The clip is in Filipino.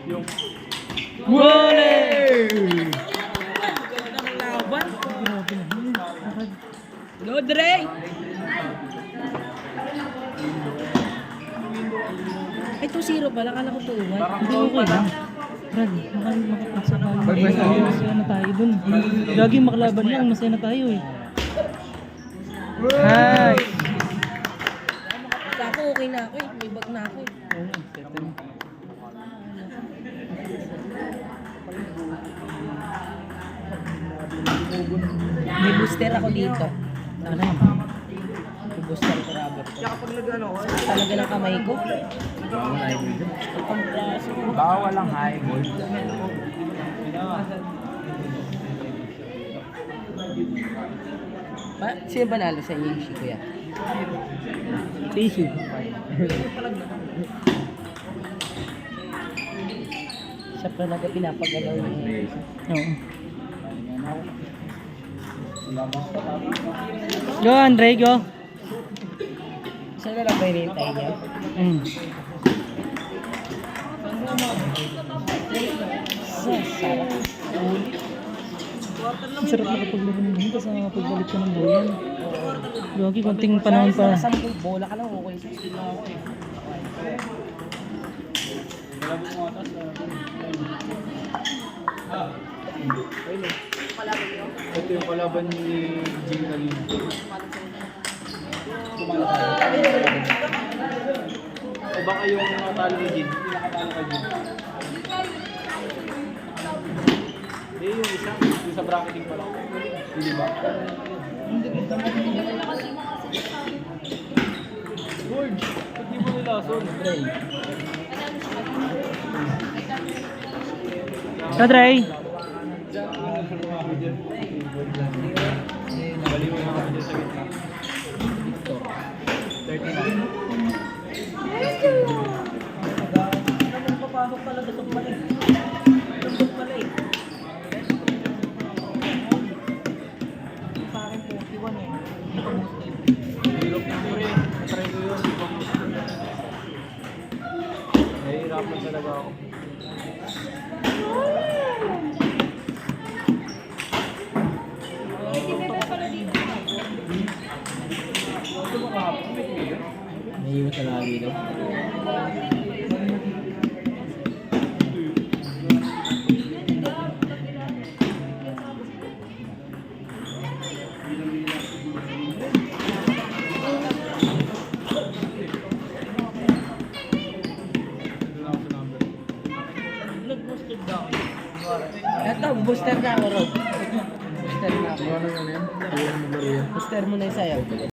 Wole! Laban. Go, Dre! Ay, 2-0 pala. Kala ko 2-1. Hindi, okay lang. Brad, makapagsabahan. Masaya na tayo dun. Lagi maklaban lang, masaya na tayo eh. Hi! Ako, okay na ako eh. May bag na ako eh. May booster ako dito. Sana yan. May booster ko rubber. Talaga ng kamay ko. Bawal lang high ball. Sino panalo sa iyo, si Kuya? Tissue. Siya talaga pinapagalaw niya. Oo. Go, Andre, go. Siya na lang ba hinihintay niya? Ang sarap nakapaglaro ng ganito sa pagbalik ko ng bulan. Lagi, konting panahon pa. Sa 10 bola ka lang, okay sa sila ako eh. Ito yung kalaban ni Jim Nalin. O baka yung natalo ni Jim, hindi nakatalo kay Jim. Hindi, yung isa, yung sa bracketing pala. Hindi ba? George, ba't di mo nilason? Kadray! Nabaliw yung mga dyan sa gitna. 39. Papasok talaga itong mali. Itong mali. Sa akin 41 eh. Hirap na mo rin. Try ko yun. Nahihirapan talaga ako. Naiiwas na lagi daw. Ito, booster na ako, Rod. Booster na ako. Ano yun yan? Booster Booster mo na yung sayaw.